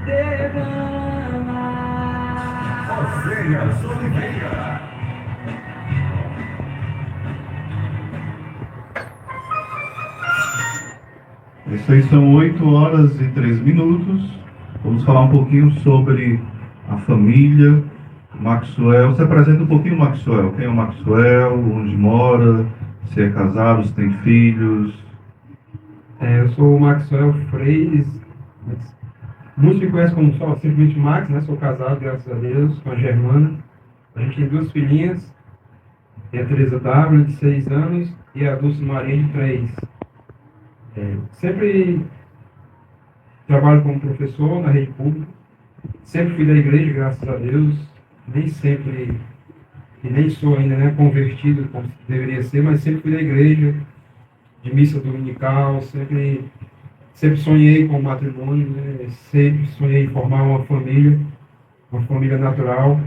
derrama. Oséias Oliveira. Isso aí são 8 horas e 3 minutos. Vamos falar um pouquinho sobre a família. Maxwell, se apresenta um pouquinho, Maxwell. Quem é o Maxwell? Onde mora? Se é casado, se tem filhos? Eu sou o Maxwell Freires, mas muitos me conhecem como só simplesmente Max, né? Sou casado, graças a Deus, com a Germana. A gente tem 2 filhinhas, tem a Teresa W, de 6 anos, e a Dulce Maria, de 3. Sempre trabalho como professor na rede pública, sempre fui da igreja, graças a Deus, nem sempre, e nem sou ainda, né, convertido como deveria ser, mas sempre fui da igreja, de missa dominical, sempre sonhei com o matrimônio, né? Sempre sonhei em formar uma família natural,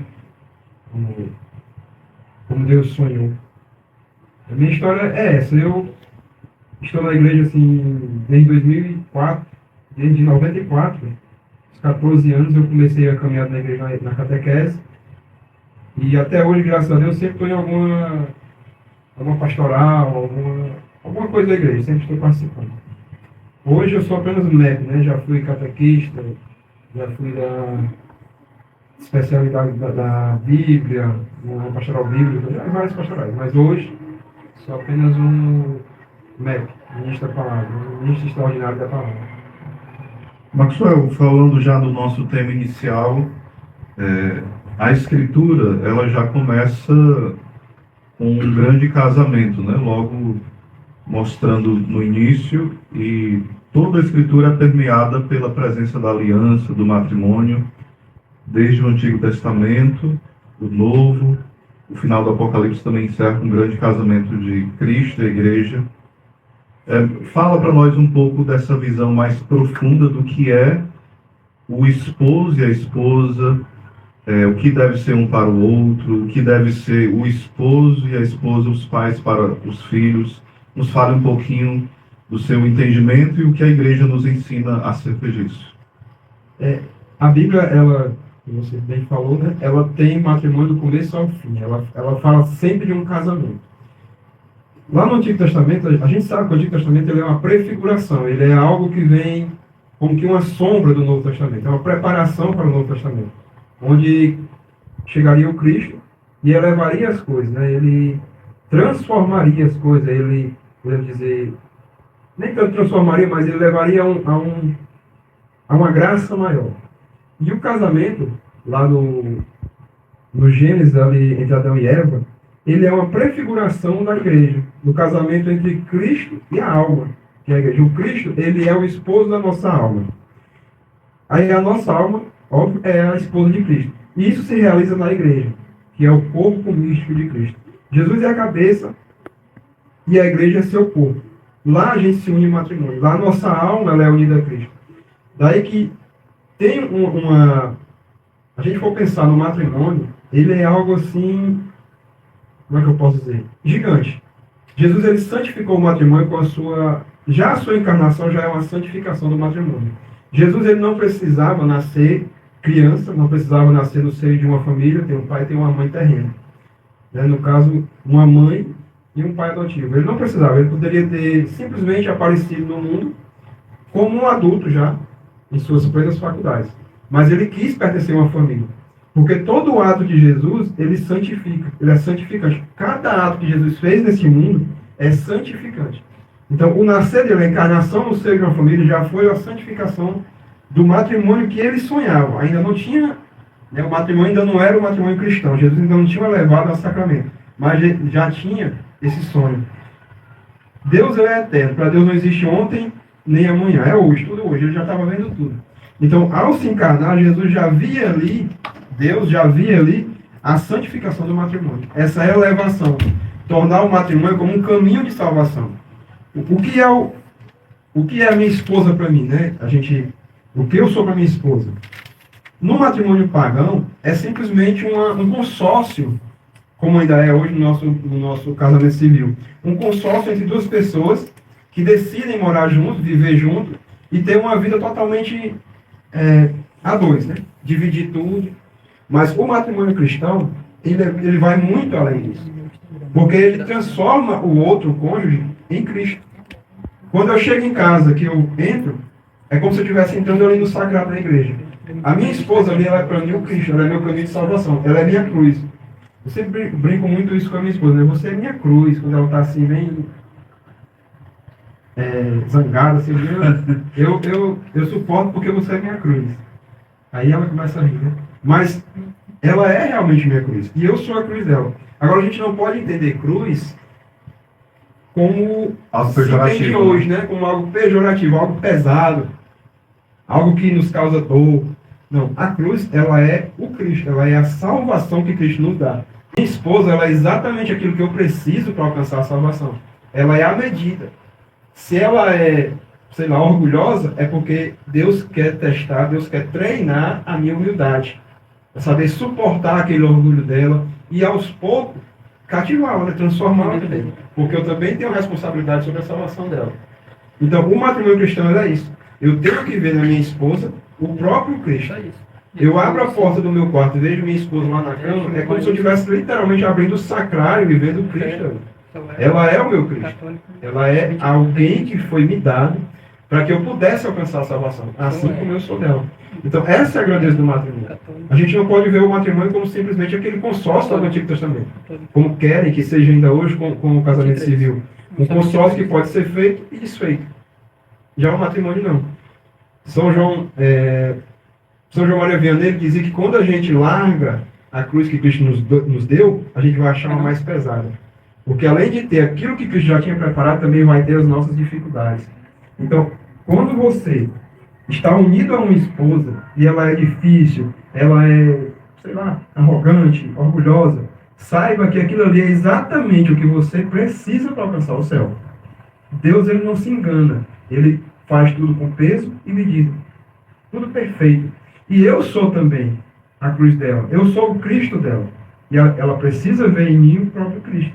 como Deus sonhou. A minha história é essa. Eu estou na igreja assim desde 2004, desde 94, aos 14 anos eu comecei a caminhar na igreja na catequese, e até hoje, graças a Deus, sempre estou em alguma pastoral, alguma coisa da igreja, sempre estou participando. Hoje eu sou apenas MEP, né? Já fui catequista, já fui da especialidade da Bíblia, na pastoral bíblica, já várias pastorais, mas hoje sou apenas um MEP, ministro da palavra, um ministro extraordinário da palavra. Maxwell, falando já do nosso tema inicial, a escritura, ela já começa com um grande casamento, né? Logo mostrando no início, e toda a escritura é permeada pela presença da aliança, do matrimônio, desde o Antigo Testamento, o Novo, o final do Apocalipse também encerra com um grande casamento de Cristo e a igreja. Fala para nós um pouco dessa visão mais profunda do que é o esposo e a esposa, o que deve ser um para o outro, o que deve ser o esposo e a esposa, os pais para os filhos. Nos fale um pouquinho do seu entendimento e o que a igreja nos ensina acerca disso. A Bíblia, ela, como você bem falou, né? Ela tem matrimônio do começo ao fim. Ela fala sempre de um casamento. Lá no Antigo Testamento, a gente sabe que o Antigo Testamento ele é uma prefiguração. Ele é algo que vem como que uma sombra do Novo Testamento. É uma preparação para o Novo Testamento, onde chegaria o Cristo e elevaria as coisas, né? Ele transformaria as coisas. Ele, podemos dizer, nem tanto transformaria, mas ele levaria a uma graça maior. E o casamento, lá no Gênesis, ali, entre Adão e Eva, ele é uma prefiguração da igreja, do casamento entre Cristo e a alma, que é a igreja. O Cristo, ele é o esposo da nossa alma. Aí a nossa alma, óbvio, é a esposa de Cristo. E isso se realiza na igreja, que é o corpo místico de Cristo. Jesus é a cabeça e a igreja é seu corpo. Lá a gente se une em matrimônio. Lá a nossa alma ela é unida a Cristo. Daí que tem a gente for pensar no matrimônio, ele é algo assim, como é que eu posso dizer? Gigante. Jesus ele santificou o matrimônio com a sua encarnação já é uma santificação do matrimônio. Jesus ele não precisava nascer criança, não precisava nascer no seio de uma família, tem um pai e tem uma mãe terrena. No caso, uma mãe e um pai adotivo. Ele não precisava, ele poderia ter simplesmente aparecido no mundo como um adulto já, em suas plenas faculdades. Mas ele quis pertencer a uma família. Porque todo o ato de Jesus, ele santifica, ele é santificante. Cada ato que Jesus fez nesse mundo é santificante. Então, o nascer dele, a encarnação no seio de uma família, já foi a santificação do matrimônio que ele sonhava. Ainda não tinha, o matrimônio ainda não era o matrimônio cristão. Jesus ainda não tinha levado ao sacramento. Mas já tinha esse sonho. Deus é eterno. Para Deus não existe ontem nem amanhã. É hoje, tudo hoje. Ele já estava vendo tudo. Então, ao se encarnar, Jesus já via ali, Deus já via ali a santificação do matrimônio. Essa é a elevação. Tornar o matrimônio como um caminho de salvação. O que é a minha esposa para mim, né? O que eu sou para minha esposa? No matrimônio pagão, é simplesmente um consórcio, como ainda é hoje no nosso casamento civil. Um consórcio entre duas pessoas que decidem morar juntos, viver juntos e ter uma vida totalmente a dois, né? Dividir tudo. Mas o matrimônio cristão, ele vai muito além disso. Porque ele transforma o outro cônjuge em Cristo. Quando eu chego em casa, que eu entro, é como se eu estivesse entrando ali no sagrado da igreja. A minha esposa ali, ela é para mim o Cristo, ela é meu caminho de salvação, ela é minha cruz. Eu sempre brinco muito isso com a minha esposa, né? Você é minha cruz, quando ela está assim, bem zangada, assim, eu suporto porque você é minha cruz. Aí ela começa a rir, né? Mas ela é realmente minha cruz, e eu sou a cruz dela. Agora, a gente não pode entender cruz como Algo se pejorativo, entende hoje, né? Como algo pejorativo, algo pesado, algo que nos causa dor. Não, a cruz, ela é o Cristo, ela é a salvação que Cristo nos dá. Minha esposa, ela é exatamente aquilo que eu preciso para alcançar a salvação. Ela é a medida. Se ela é, sei lá, orgulhosa, é porque Deus quer testar, Deus quer treinar a minha humildade. Para saber suportar aquele orgulho dela e, aos poucos, cativá-la, né? Transformá-la também. Porque eu também tenho responsabilidade sobre a salvação dela. Então, o matrimônio cristão é isso. Eu tenho que ver na minha esposa o próprio Cristo. Eu abro a porta do meu quarto e vejo minha esposa lá na cama, é como se eu estivesse literalmente abrindo o sacrário e vendo o Cristo. Ela é o meu Cristo. Ela é alguém que foi me dado para que eu pudesse alcançar a salvação, assim como eu sou dela. Então, essa é a grandeza do matrimônio. A gente não pode ver o matrimônio como simplesmente aquele consórcio do Antigo Testamento, como querem que seja ainda hoje com o casamento civil. Um consórcio que pode ser feito e desfeito. Já o matrimônio não. São João Maria Vianney dizia que quando a gente larga a cruz que Cristo nos deu, a gente vai achar uma mais pesada. Porque além de ter aquilo que Cristo já tinha preparado, também vai ter as nossas dificuldades. Então, quando você está unido a uma esposa e ela é difícil, ela é, sei lá, arrogante, orgulhosa, saiba que aquilo ali é exatamente o que você precisa para alcançar o céu. Deus, ele não se engana. Ele faz tudo com peso e medida. Tudo perfeito. E eu sou também a cruz dela. Eu sou o Cristo dela. E ela precisa ver em mim o próprio Cristo.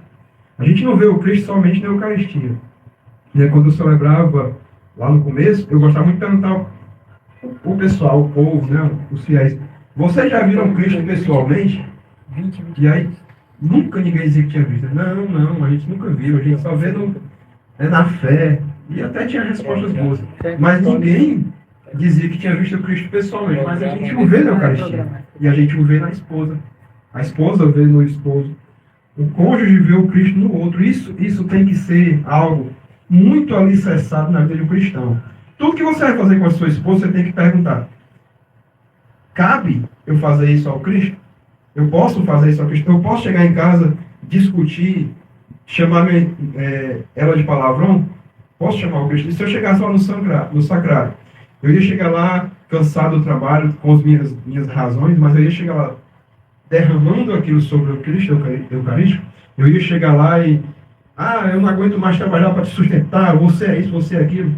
A gente não vê o Cristo somente na Eucaristia. E aí, quando eu celebrava lá no começo, eu gostava muito de perguntar o pessoal, o povo, né, os fiéis: vocês já viram Cristo pessoalmente? E aí, nunca ninguém dizia que tinha visto. Não, a gente nunca viu. A gente só vê na fé. E até tinha respostas boas. Mas ninguém dizia que tinha visto o Cristo pessoalmente. Mas a gente o vê na Eucaristia. E a gente o vê na esposa. A esposa vê no esposo. O cônjuge vê o Cristo no outro. Isso tem que ser algo muito alicerçado na vida de um cristão. Tudo que você vai fazer com a sua esposa, você tem que perguntar: cabe eu fazer isso ao Cristo? Eu posso fazer isso ao Cristo? Eu posso chegar em casa, discutir, chamar ela de palavrão? Posso chamar o Cristo? E se eu chegasse lá no sacrário, eu ia chegar lá cansado do trabalho, com as minhas razões, mas eu ia chegar lá derramando aquilo sobre o Cristo Eucarístico. Eu ia chegar lá e: eu não aguento mais trabalhar para te sustentar, você é isso, você é aquilo.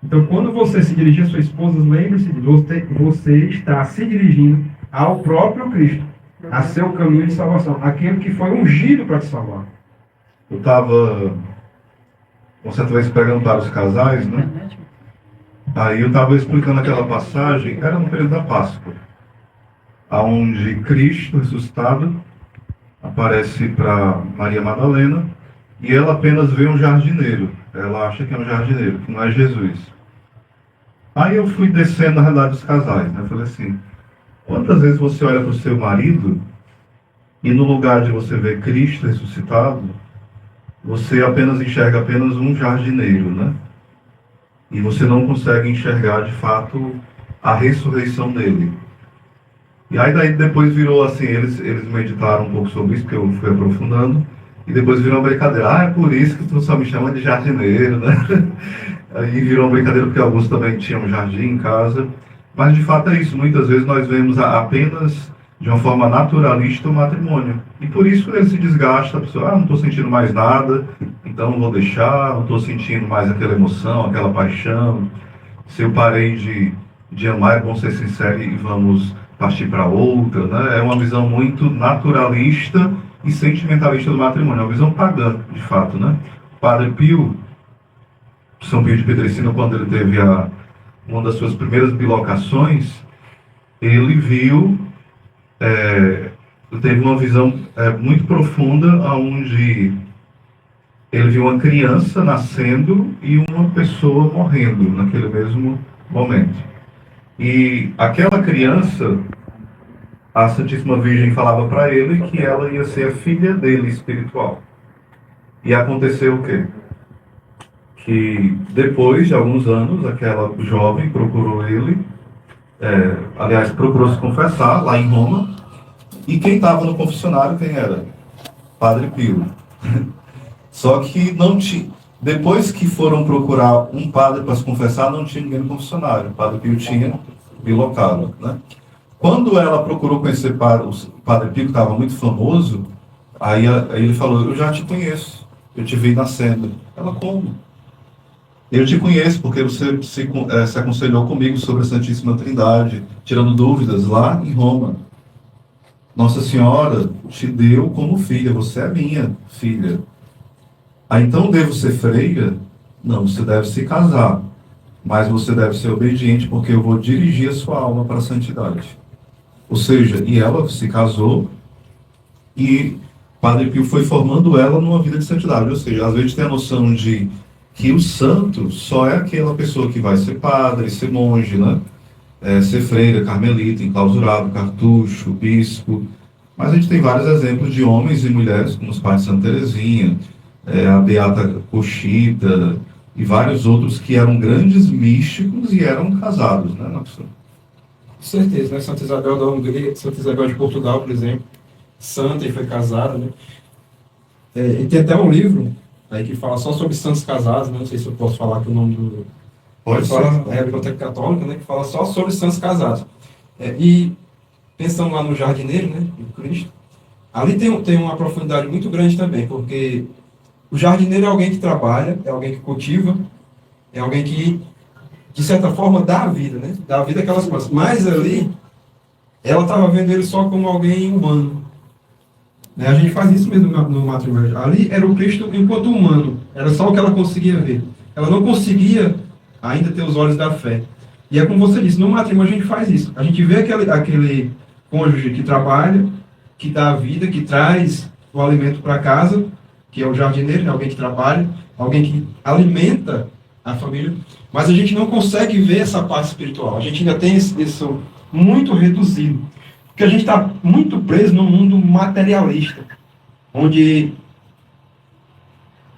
Então, quando você se dirigir à sua esposa, lembre-se de você está se dirigindo ao próprio Cristo, a seu caminho de salvação, aquele que foi ungido para te salvar. Eu estava, com certa vez, pregando para os casais, né? Aí eu estava explicando aquela passagem, era no período da Páscoa, onde Cristo ressuscitado aparece para Maria Madalena e ela apenas vê um jardineiro. Ela acha que é um jardineiro, que não é Jesus. Aí eu fui descendo na realidade dos casais, né? Eu falei assim: quantas vezes você olha para o seu marido e no lugar de você ver Cristo ressuscitado, você apenas enxerga apenas um jardineiro, né? E você não consegue enxergar de fato a ressurreição dele. E aí daí depois virou assim, eles meditaram um pouco sobre isso, porque eu fui aprofundando, e depois virou uma brincadeira: é por isso que tu só me chama de jardineiro, né? Aí virou uma brincadeira porque alguns também tinham um jardim em casa. Mas de fato é isso, muitas vezes nós vemos apenas de uma forma naturalista o matrimônio. E por isso ele se desgasta, a pessoa: não estou sentindo mais nada, então não vou deixar, não estou sentindo mais aquela emoção, aquela paixão. Se eu parei de amar, é bom ser sincero e vamos partir para outra, né? É uma visão muito naturalista e sentimentalista do matrimônio, é uma visão pagã, de fato, né? O Padre Pio, São Pio de Pietrelcina, quando ele teve uma das suas primeiras bilocações, ele viu, teve uma visão muito profunda, onde ele viu uma criança nascendo e uma pessoa morrendo naquele mesmo momento. E aquela criança, a Santíssima Virgem falava para ele que ela ia ser a filha dele espiritual. E aconteceu o quê? Que depois de alguns anos, aquela jovem procurou ele, aliás, procurou se confessar lá em Roma, e quem estava no confessionário, quem era? Padre Pio. Só que não tinha. Depois que foram procurar um padre para se confessar, não tinha ninguém no confessionário. O Padre Pio tinha bilocado, né? Quando ela procurou conhecer o Padre Pio, que estava muito famoso, aí ele falou: eu já te conheço, eu te vi nascendo. Ela: como? Eu te conheço porque você se aconselhou comigo sobre a Santíssima Trindade, tirando dúvidas lá em Roma. Nossa Senhora te deu como filha, você é minha filha. Ah, então devo ser freira? Não, você deve se casar, mas você deve ser obediente, porque eu vou dirigir a sua alma para a santidade. Ou seja, e ela se casou, e Padre Pio foi formando ela numa vida de santidade. Ou seja, às vezes tem a noção de que o santo só é aquela pessoa que vai ser padre, ser monge, né? Ser freira, carmelita, enclausurado, cartucho, bispo. Mas a gente tem vários exemplos de homens e mulheres, como os pais de Santa Teresinha, a Beata Cochita e vários outros que eram grandes místicos e eram casados, né, Maxon? Com certeza, né? Santa Isabel da Hungria, Santa Isabel de Portugal, por exemplo, santa e foi casada, né? E tem até um livro aí que fala só sobre santos casados, né? Não sei se eu posso falar que o nome do... Pode ser. É a Biblioteca Católica, né? Que fala só sobre santos casados. E pensando lá no jardineiro, né? Do Cristo, ali tem uma profundidade muito grande também, porque o jardineiro é alguém que trabalha, é alguém que cultiva, é alguém que, de certa forma, dá a vida, né? Dá a vida àquelas plantas. Mas ali, ela estava vendo ele só como alguém humano. Né? A gente faz isso mesmo no matrimônio. Ali era o Cristo enquanto humano. Era só o que ela conseguia ver. Ela não conseguia ainda ter os olhos da fé. E é como você disse, no matrimônio a gente faz isso. A gente vê aquele cônjuge que trabalha, que dá a vida, que traz o alimento para casa, que é o jardineiro, né? Alguém que trabalha, alguém que alimenta a família, mas a gente não consegue ver essa parte espiritual. A gente ainda tem isso muito reduzido, porque a gente está muito preso num mundo materialista, onde,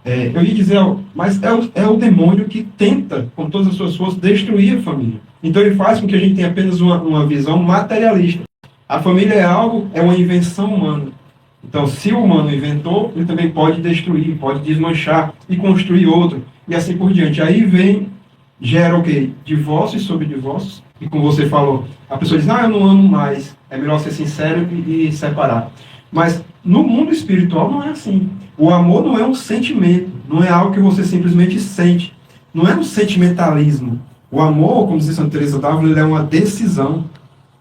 eu ia dizer, mas é o demônio que tenta, com todas as suas forças, destruir a família. Então ele faz com que a gente tenha apenas uma visão materialista. A família é uma invenção humana. Então, se o humano inventou, ele também pode destruir, pode desmanchar e construir outro, e assim por diante. Aí gera o quê? Divórcios sobre divórcios, e como você falou, a pessoa diz: eu não amo mais, é melhor ser sincero e separar. Mas no mundo espiritual não é assim. O amor não é um sentimento, não é algo que você simplesmente sente, não é um sentimentalismo. O amor, como diz Santa Teresa d'Ávila, ele é uma decisão,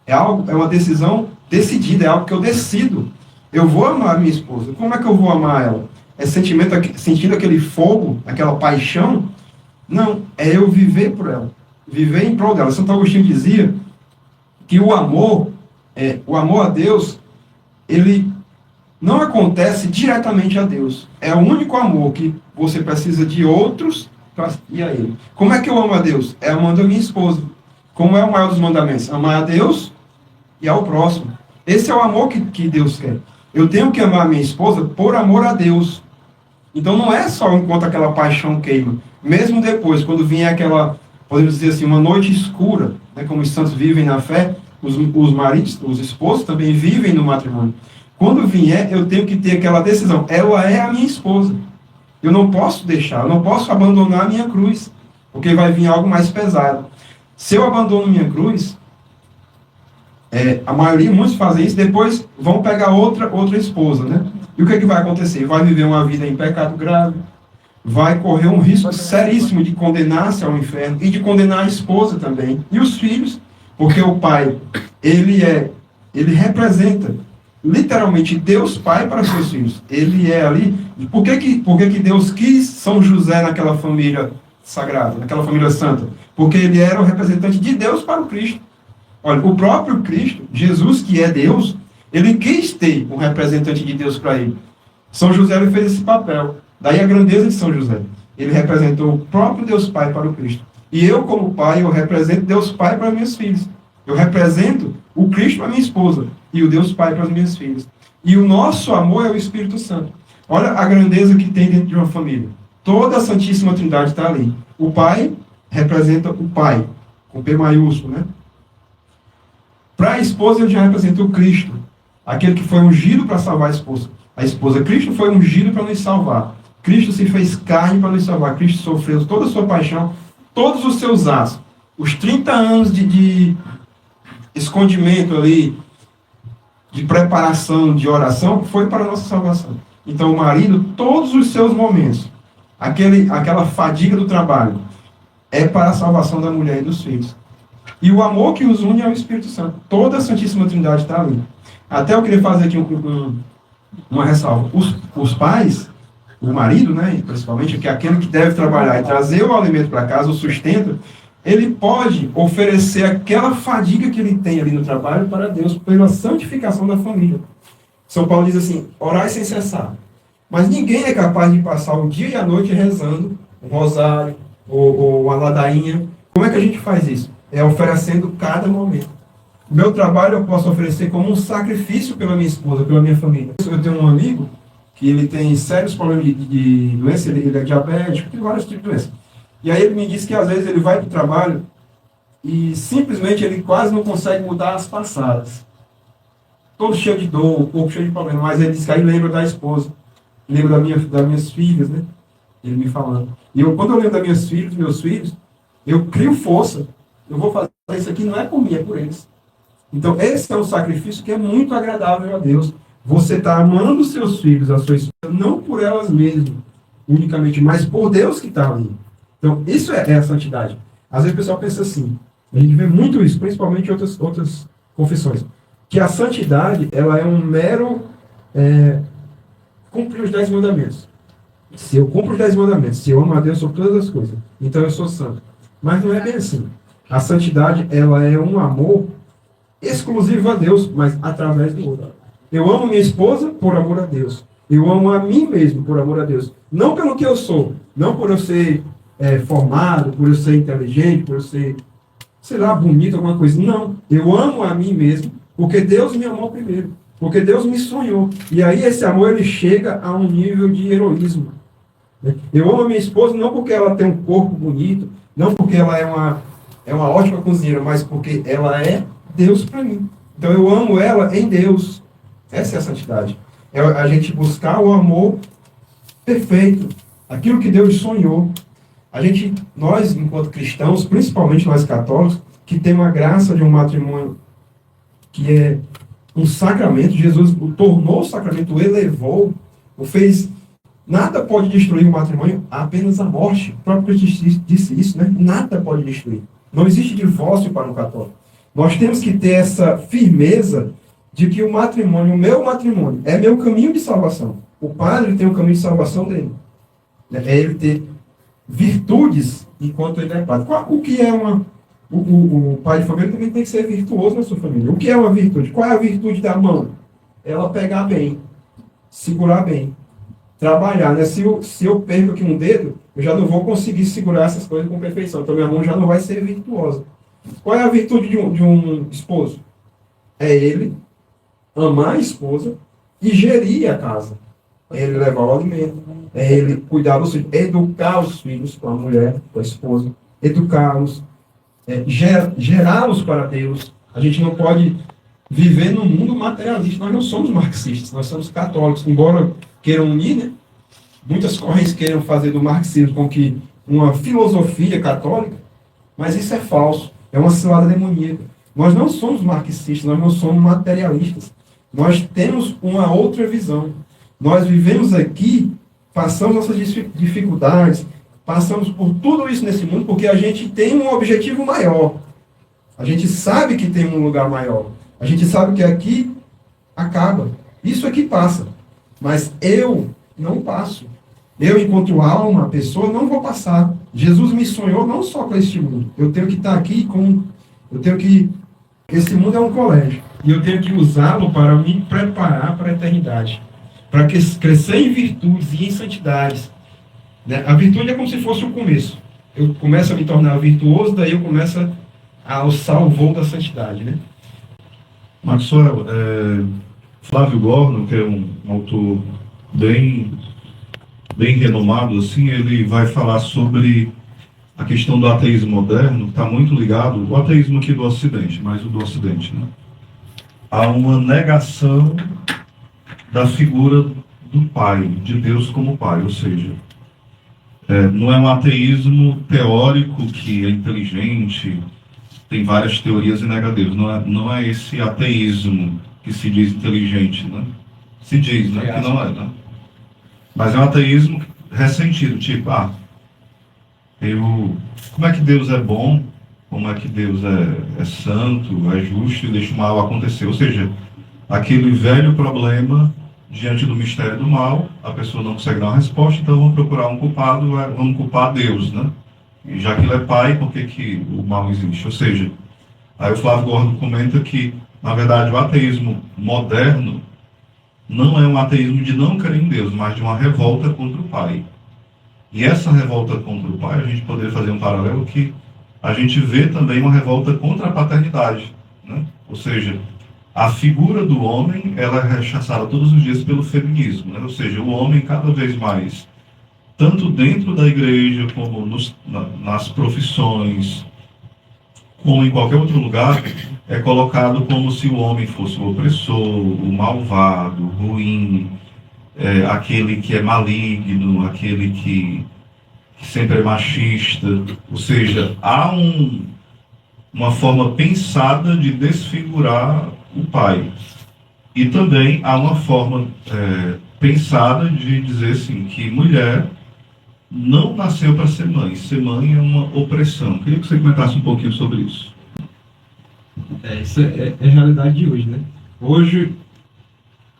é uma decisão decidida, é algo que eu decido. Eu vou amar minha esposa. Como é que eu vou amar ela? É sentindo aquele fogo, aquela paixão? Não, é eu viver por ela. Viver em prol dela. Santo Agostinho dizia que o amor a Deus, ele não acontece diretamente a Deus. É o único amor que você precisa de outros para ir a Ele. Como é que eu amo a Deus? É amando a minha esposa. Como é o maior dos mandamentos? Amar a Deus e ao próximo. Esse é o amor que Deus quer. Eu tenho que amar a minha esposa por amor a Deus. Então não é só enquanto aquela paixão queima. Mesmo depois, quando vier aquela, podemos dizer assim, uma noite escura, né, como os santos vivem na fé, os maridos, os esposos também vivem no matrimônio. Quando vier, eu tenho que ter aquela decisão. Ela é a minha esposa. Eu não posso deixar, eu não posso abandonar a minha cruz, porque vai vir algo mais pesado. Se eu abandono minha cruz, a maioria, muitos fazem isso, depois vão pegar outra esposa, né? E o que vai acontecer? Vai viver uma vida em pecado grave, vai correr um risco seríssimo de condenar-se ao inferno e de condenar a esposa também, e os filhos, porque o pai, ele representa literalmente Deus Pai para seus filhos. Ele é ali. Por que Deus quis São José naquela família sagrada, naquela família santa? Porque ele era o representante de Deus para o Cristo. Olha, o próprio Cristo, Jesus, que é Deus, ele quis ter um representante de Deus para ele. São José ele fez esse papel. Daí a grandeza de São José. Ele representou o próprio Deus Pai para o Cristo. E eu, como pai, eu represento Deus Pai para meus filhos. Eu represento o Cristo para minha esposa e o Deus Pai para as minhas filhas. E o nosso amor é o Espírito Santo. Olha a grandeza que tem dentro de uma família. Toda a Santíssima Trindade está ali. O Pai representa o Pai, com P maiúsculo, né? Para a esposa, ele já representa o Cristo, aquele que foi ungido para salvar a esposa. A esposa, Cristo foi ungido para nos salvar. Cristo se fez carne para nos salvar. Cristo sofreu toda a sua paixão, todos os seus atos. Os 30 anos de escondimento ali, de preparação, de oração, foi para a nossa salvação. Então, o marido, todos os seus momentos, aquela fadiga do trabalho, é para a salvação da mulher e dos filhos. E o amor que os une é o Espírito Santo. Toda a Santíssima Trindade está ali. Até eu queria fazer aqui uma ressalva. Os pais, o marido, né, principalmente, que é aquele que deve trabalhar e trazer o alimento para casa, o sustento, ele pode oferecer aquela fadiga que ele tem ali no trabalho para Deus, pela santificação da família. São Paulo diz assim, orai sem cessar. Mas ninguém é capaz de passar o dia e a noite rezando um rosário ou uma ladainha. Como é que a gente faz isso? É oferecendo cada momento. O meu trabalho eu posso oferecer como um sacrifício pela minha esposa, pela minha família. Eu tenho um amigo que ele tem sérios problemas de doença, ele é diabético, tem vários tipos de doença. E aí ele me disse que às vezes ele vai para o trabalho e simplesmente ele quase não consegue mudar as passadas. Todo cheio de dor, o corpo cheio de problema, mas ele disse que aí lembra da esposa, lembra das minhas filhas, né? Ele me falando. E quando eu lembro das minhas filhas, dos meus filhos, eu crio força. Eu vou fazer isso aqui, não é por mim, é por eles. Então, esse é um sacrifício que é muito agradável a Deus. Você está amando os seus filhos, a sua esposa, não por elas mesmas, unicamente, mas por Deus que está ali. Então, isso é a santidade. Às vezes o pessoal pensa assim, a gente vê muito isso, principalmente em outras confissões, que a santidade, ela é um mero cumprir os 10 mandamentos. Se eu cumpro os 10 mandamentos, se eu amo a Deus sobre todas as coisas, então eu sou santo. Mas não é bem assim. A santidade, ela é um amor exclusivo a Deus, mas através do outro. Eu amo minha esposa por amor a Deus. Eu amo a mim mesmo por amor a Deus. Não pelo que eu sou, não por eu ser formado, por eu ser inteligente, por eu ser, sei lá, bonito, alguma coisa. Não. Eu amo a mim mesmo porque Deus me amou primeiro. Porque Deus me sonhou. E aí esse amor, ele chega a um nível de heroísmo. Eu amo a minha esposa não porque ela tem um corpo bonito, não porque ela é uma ótima cozinheira, mas porque ela é Deus para mim. Então eu amo ela em Deus. Essa é a santidade. É a gente buscar o amor perfeito. Aquilo que Deus sonhou. Nós, enquanto cristãos, principalmente nós católicos, que temos a graça de um matrimônio que é um sacramento, Jesus o tornou sacramento, o elevou, o fez. Nada pode destruir o matrimônio, apenas a morte. O próprio Cristo disse isso, né? Nada pode destruir. Não existe divórcio para um católico. Nós temos que ter essa firmeza de que o matrimônio, o meu matrimônio, é meu caminho de salvação. O padre tem o caminho de salvação dele. É ele ter virtudes enquanto ele é padre. O que é o pai de família também tem que ser virtuoso na sua família. O que é uma virtude? Qual é a virtude da mão? Ela pegar bem, segurar bem, trabalhar, né? Se eu perco aqui um dedo, eu já não vou conseguir segurar essas coisas com perfeição. Então minha mão já não vai ser virtuosa. Qual é a virtude de um esposo? É ele amar a esposa e gerir a casa. É ele levar o alimento. É ele cuidar dos filhos. Educar os filhos com a mulher, com a esposa. Educá-los. Gerá-los para Deus. A gente não pode viver num mundo materialista. Nós não somos marxistas, nós somos católicos. Embora queiram unir, né? Muitas correntes queiram fazer do marxismo com que uma filosofia católica, mas isso é falso. É uma cilada demoníaca. Nós não somos marxistas, nós não somos materialistas. Nós temos uma outra visão. Nós vivemos aqui, passamos nossas dificuldades, passamos por tudo isso nesse mundo porque a gente tem um objetivo maior. A gente sabe que tem um lugar maior. A gente sabe que aqui acaba. Isso aqui passa. Mas eu não passo. Eu, enquanto alma, pessoa, não vou passar. Jesus me sonhou não só para este mundo. Eu tenho que estar aqui eu tenho que Esse mundo é um colégio e eu tenho que usá-lo para me preparar para a eternidade, para crescer em virtudes e em santidades, né? A virtude é como se fosse o começo. Eu começo a me tornar virtuoso, daí eu começo a alçar o voo da santidade, né? Maxwell, Flávio Gordon, que é um autor bem renomado, assim, ele vai falar sobre a questão do ateísmo moderno, que está muito ligado, o ateísmo aqui do Ocidente, mas o do Ocidente, né? Há uma negação da figura do Pai, de Deus como Pai, ou seja, não é um ateísmo teórico que é inteligente, tem várias teorias e nega Deus, não é esse ateísmo que se diz inteligente, né? Se diz, né? Que não é, né? Mas é um ateísmo ressentido, tipo, como é que Deus é bom, como é que Deus é santo, é justo e deixa o mal acontecer. Ou seja, aquele velho problema diante do mistério do mal, a pessoa não consegue dar uma resposta, então vamos procurar um culpado, vamos culpar Deus, né? E já que ele é pai, por que o mal existe? Ou seja, aí o Flávio Gordon comenta que, na verdade, o ateísmo moderno não é um ateísmo de não crer em Deus, mas de uma revolta contra o pai. E essa revolta contra o pai, a gente poderia fazer um paralelo que a gente vê também uma revolta contra a paternidade, né? Ou seja, a figura do homem, ela é rechaçada todos os dias pelo feminismo, né? Ou seja, o homem cada vez mais, tanto dentro da igreja, como nas profissões, como em qualquer outro lugar, é colocado como se o homem fosse o opressor, o malvado, o ruim, aquele que é maligno, aquele que sempre é machista. Ou seja, há uma forma pensada de desfigurar o pai. E também há uma forma pensada de dizer assim, que mulher não nasceu para ser mãe. Ser mãe é uma opressão. Queria que você comentasse um pouquinho sobre isso. Isso é a realidade de hoje, né? Hoje,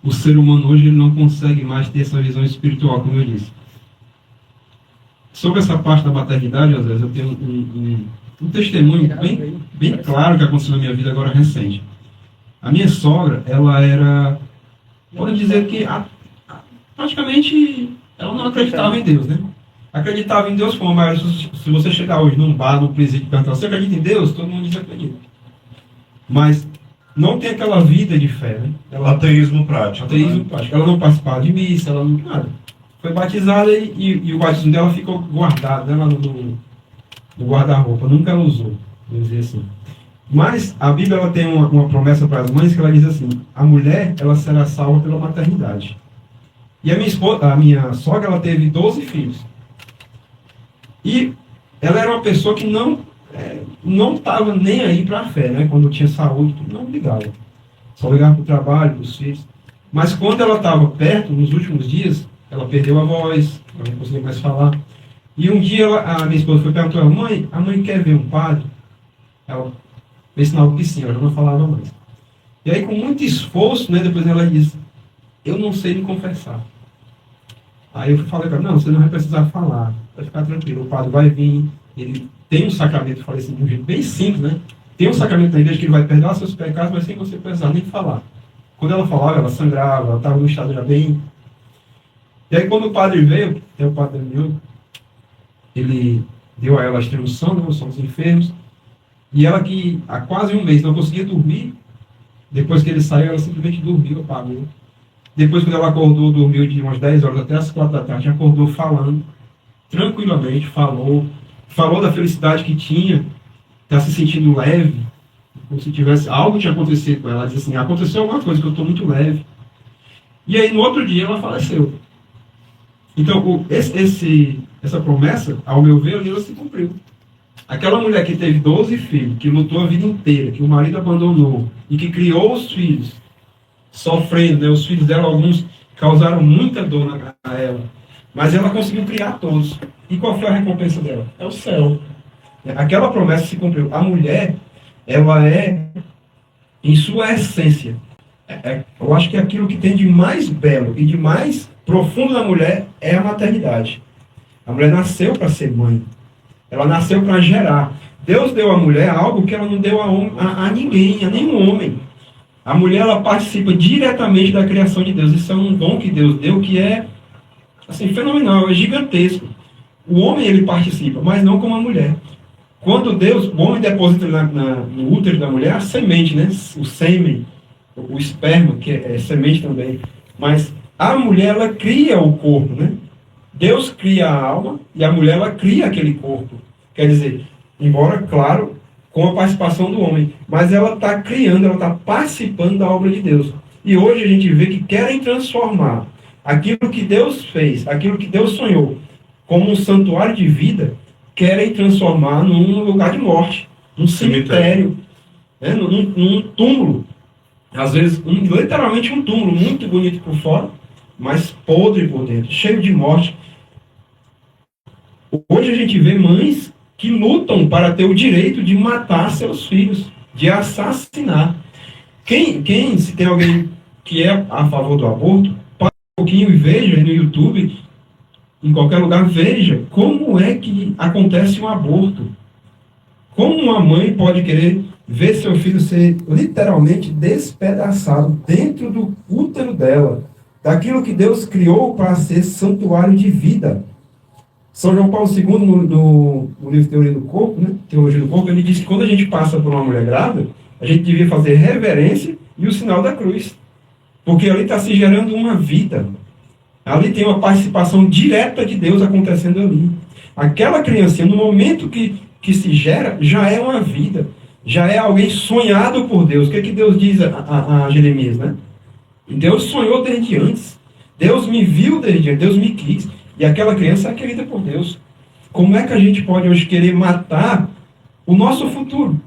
o ser humano hoje ele não consegue mais ter essa visão espiritual, como eu disse. Sobre essa parte da maternidade, às vezes, eu tenho um testemunho bem claro que aconteceu na minha vida agora recente. A minha sogra, ela era, pode dizer que praticamente ela não acreditava em Deus, né? Acreditava em Deus como, mas se você chegar hoje num bar, num presídio e perguntar, você acredita em Deus? Todo mundo diz que acredita. Mas não tem aquela vida de fé, né? Ateísmo prático. Ateísmo prático. Ela não participava de missa, ela não nada. Foi batizada e o batismo dela ficou guardado, né, lá no guarda-roupa. Nunca ela usou, vamos dizer assim. Mas a Bíblia ela tem uma promessa para as mães que ela diz assim: a mulher ela será salva pela maternidade. E a minha sogra ela teve 12 filhos. E ela era uma pessoa que não estava nem aí para a fé, né? Quando tinha saúde, não ligava. Só ligava para o trabalho, para os filhos. Mas quando ela estava perto, nos últimos dias, ela perdeu a voz, ela não conseguia mais falar. E um dia a minha esposa foi perguntar a ela: mãe, a mãe quer ver um padre? Ela fez sinal que sim, ela já não falava mais. E aí, com muito esforço, né, depois ela disse: eu não sei me confessar. Aí eu falei para ela: não, você não vai precisar falar, vai ficar tranquilo, o padre vai vir, ele tem um sacramento, eu falei assim, de um jeito bem simples, né? Tem um sacramento na igreja que ele vai perdoar seus pecados, mas sem você precisar nem falar. Quando ela falava, ela sangrava, ela estava no estado já bem. E aí, quando o padre veio, tem o padre Daniel, ele deu a ela a instrução, né, os somos enfermos, e ela que há quase um mês não conseguia dormir, depois que ele saiu, ela simplesmente dormiu, apagou. Depois, quando ela acordou, dormiu de umas 10 horas até as 4 da tarde, acordou falando, tranquilamente, falou da felicidade que tinha, está se sentindo leve, como se tivesse algo tinha acontecido com ela. Ela disse assim: aconteceu alguma coisa, que eu estou muito leve. E aí, no outro dia, ela faleceu. Então, essa promessa, ao meu ver, ela se cumpriu. Aquela mulher que teve 12 filhos, que lutou a vida inteira, que o marido abandonou, e que criou os filhos, sofrendo, né? Os filhos dela, alguns causaram muita dor a ela, mas ela conseguiu criar todos. E qual foi a recompensa dela? É o céu. Aquela promessa se cumpriu. A mulher, ela é, em sua essência, eu acho que aquilo que tem de mais belo e de mais profundo na mulher é a maternidade. A mulher nasceu para ser mãe. Ela nasceu para gerar. Deus deu à mulher algo que ela não deu a ninguém, a nenhum homem. A mulher, ela participa diretamente da criação de Deus. Isso é um dom que Deus deu que é assim, fenomenal, é gigantesco. O homem, ele participa, mas não como a mulher. Quando Deus, o homem deposita no útero da mulher a semente, né? O sêmen, o esperma, que é semente também. Mas a mulher, ela cria o corpo, né? Deus cria a alma e a mulher, ela cria aquele corpo. Quer dizer, embora, claro, com a participação do homem, mas ela está criando, ela está participando da obra de Deus. E hoje a gente vê que querem transformar aquilo que Deus fez, aquilo que Deus sonhou, como um santuário de vida, querem transformar num lugar de morte, num cemitério, né? num túmulo. Às vezes, literalmente um túmulo, muito bonito por fora, mas podre por dentro, cheio de morte. Hoje a gente vê mães que lutam para ter o direito de matar seus filhos, de assassinar. Se tem alguém que é a favor do aborto, para um pouquinho e veja no YouTube, em qualquer lugar, veja como é que acontece um aborto. Como uma mãe pode querer ver seu filho ser literalmente despedaçado dentro do útero dela, daquilo que Deus criou para ser santuário de vida. São João Paulo II, no livro Teoria do Corpo, né? Teologia do Corpo, ele diz que quando a gente passa por uma mulher grávida, a gente devia fazer reverência e o sinal da cruz. Porque ali está se gerando uma vida. Ali tem uma participação direta de Deus acontecendo ali. Aquela criancinha, no momento que se gera, já é uma vida. Já é alguém sonhado por Deus. O que Deus diz a Jeremias, né? Deus sonhou desde antes. Deus me viu desde antes. Deus me quis. E aquela criança é querida por Deus. Como é que a gente pode hoje querer matar o nosso futuro?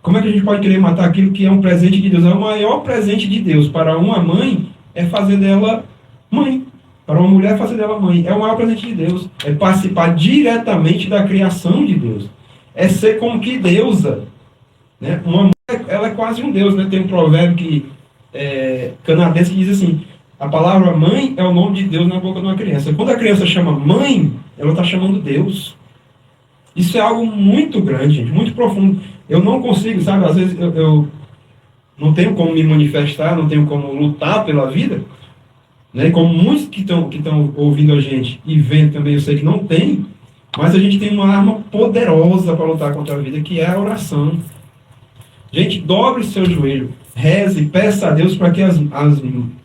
Como é que a gente pode querer matar aquilo que é um presente de Deus? É o maior presente de Deus para uma mãe é fazer dela mãe. Para uma mulher, fazer dela mãe. É o maior presente de Deus. É participar diretamente da criação de Deus. É ser como que deusa. Né? Uma mulher, ela é quase um deus. Né? Tem um provérbio canadense que diz assim: a palavra mãe é o nome de Deus na boca de uma criança. Quando a criança chama mãe, ela está chamando Deus. Isso é algo muito grande, gente, muito profundo. Eu não consigo, sabe? Às vezes eu não tenho como me manifestar, não tenho como lutar pela vida. Né? Como muitos que estão ouvindo a gente e vendo também, eu sei que não tem, mas a gente tem uma arma poderosa para lutar contra a vida, que é a oração. Gente, dobre seu joelho, reze, peça a Deus para que as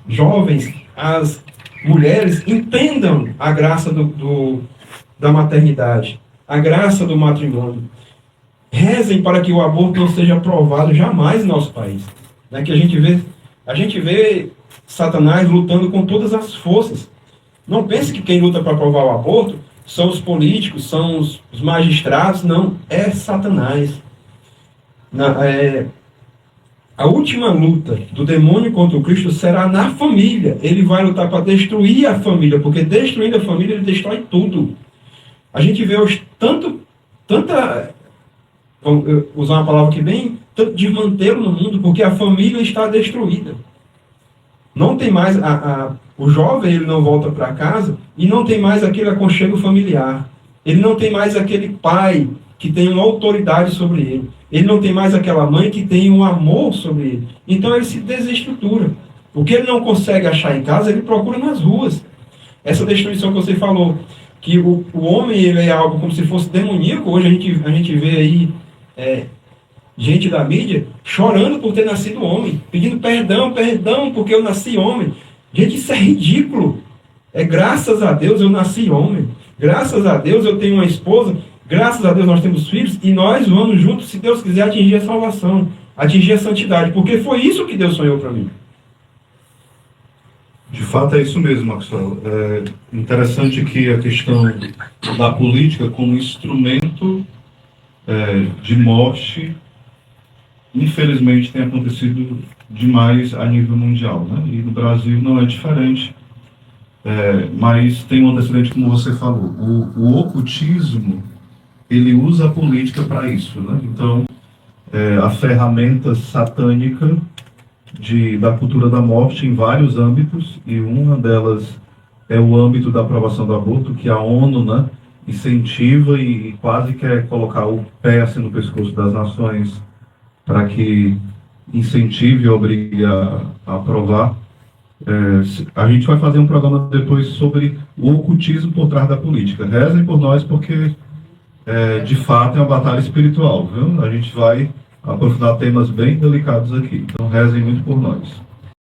jovens, as mulheres entendam a graça da maternidade, a graça do matrimônio. Rezem para que o aborto não seja aprovado jamais no nosso país. Né? Que a gente vê Satanás lutando com todas as forças. Não pense que quem luta para aprovar o aborto são os políticos, são os magistrados. Não, é Satanás. A última luta do demônio contra o Cristo será na família. Ele vai lutar para destruir a família, porque destruindo a família, ele destrói tudo. A gente vê hoje vamos usar uma palavra que bem, tanto desmantelo no mundo, porque a família está destruída. Não tem mais, o jovem ele não volta para casa e não tem mais aquele aconchego familiar. Ele não tem mais aquele pai que tem uma autoridade sobre ele. Ele não tem mais aquela mãe que tem um amor sobre ele. Então ele se desestrutura. O que ele não consegue achar em casa, ele procura nas ruas. Essa destruição que você falou, que o homem ele é algo como se fosse demoníaco. Hoje a gente vê aí gente da mídia chorando por ter nascido homem, pedindo perdão porque eu nasci homem. Gente, isso é ridículo. Graças a Deus eu nasci homem. Graças a Deus eu tenho uma esposa. Graças a Deus nós temos filhos e nós vamos juntos, se Deus quiser, atingir a salvação, atingir a santidade, porque foi isso que Deus sonhou para mim. De fato é isso mesmo, Maxwell. É interessante que a questão da política como instrumento de morte, infelizmente, tem acontecido demais a nível mundial, né? E no Brasil não é diferente. Mas tem um antecedente, como você falou. O ocultismo, ele usa a política para isso, né? Então, a ferramenta satânica da cultura da morte em vários âmbitos, e uma delas é o âmbito da aprovação do aborto, que a ONU, né, incentiva e quase quer colocar o pé assim no pescoço das nações para que incentive e obrigue a aprovar. A gente vai fazer um programa depois sobre o ocultismo por trás da política. Rezem por nós porque, de fato, é uma batalha espiritual, viu? A gente vai aprofundar temas bem delicados aqui. Então, rezem muito por nós.